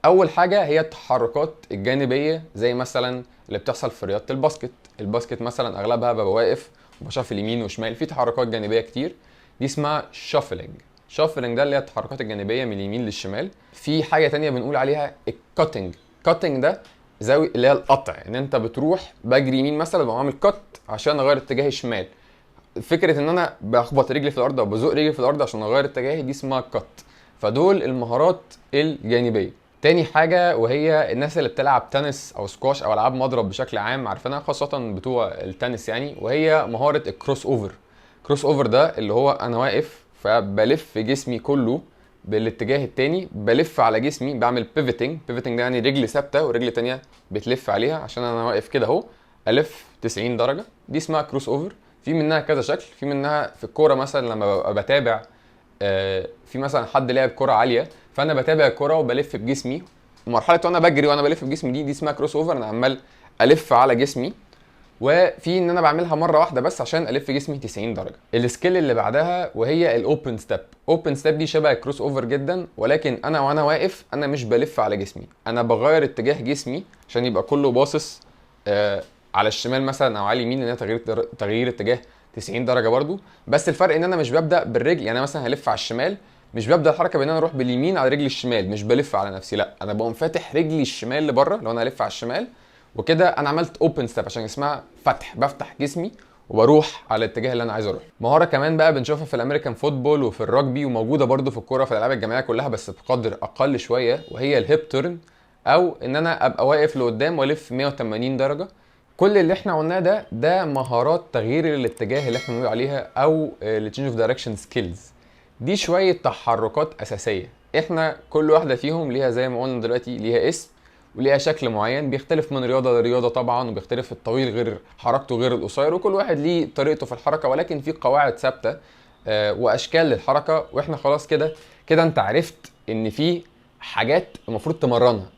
اول حاجه هي التحركات الجانبيه، زي مثلا اللي بتحصل في رياضه الباسكت مثلا اغلبها ببقى واقف وبشوف اليمين وشمال، في تحركات جانبيه كتير، دي اسمها شافلنج. شافلنج ده اللي هي التحركات الجانبيه من اليمين للشمال. في حاجه تانية بنقول عليها الكاتنج. كاتنج ده زاويه اللي هي القطع، ان انت بتروح بجري يمين مثلا بقوم عامل كات عشان اغير اتجاهي شمال. فكره ان انا بخبط رجلي في الارض او بزق رجلي في الارض عشان اغير اتجاهي، دي اسمها كات. فدول المهارات الجانبيه. تاني حاجه وهي الناس اللي بتلعب تنس او سكواش او العاب مضرب بشكل عام عارفينها، خاصه بتوع التنس يعني، وهي مهاره الكروس اوفر. كروس اوفر ده اللي هو انا واقف فبلف جسمي كله بالاتجاه التاني، بلف على جسمي بعمل بيفتنج. بيفتنج ده يعني رجل ثابته ورجل تانية بتلف عليها عشان انا واقف كده اهو، الف 90 درجه، دي اسمها كروس اوفر. في منها كذا شكل، في منها في الكوره مثلا لما ببقى بتابع في مثلا حد لعب كوره عاليه فانا بتابع الكوره وبلف بجسمي. مرحله وانا بجري وانا بلف بجسمي دي اسمها كروس اوفر، انا عمال الف على جسمي. وفي ان انا بعملها مره واحده بس عشان الف جسمي 90 درجه. السكيل اللي بعدها وهي الاوبن ستيب. اوبن ستيب دي شبه الكروس اوفر جدا، ولكن انا وانا واقف انا مش بلف على جسمي، انا بغير اتجاه جسمي عشان يبقى كله باصص على الشمال مثلا او على اليمين، لان تغيير اتجاه 90 درجه برضو. بس الفرق ان انا مش ببدا بالرجل، يعني مثلا هلف على الشمال مش ببدا الحركه بان انا اروح باليمين على رجلي الشمال، مش بلف على نفسي، لا انا بقوم فاتح رجلي الشمال لبره لو انا هلف على الشمال، وكده انا عملت اوبن ستيب عشان اسمها فتح، بفتح جسمي وبروح على الاتجاه اللي انا عايز اروح. مهاره كمان بقى بنشوفها في الامريكان فوتبول وفي الرجبي وموجوده برده في الكوره في الالعاب الجماعيه كلها بس بقدر اقل شويه، وهي الهيب تيرن، او ان انا ابقى واقف لقدام والف 180 درجه. كل اللي احنا قلناه ده مهارات تغيير الاتجاه اللي احنا بنقول عليها، او التشينج اوف دايركشن سكيلز. دي شويه تحركات اساسيه، احنا كل واحده فيهم ليها زي ما قلنا دلوقتي ليها اسم وليها شكل معين، بيختلف من رياضه لرياضه طبعا، وبيختلف الطويل غير حركته غير القصير، وكل واحد ليه طريقته في الحركه، ولكن في قواعد ثابته واشكال للحركه. واحنا خلاص كده كده انت عرفت ان في حاجات المفروض تمرنها.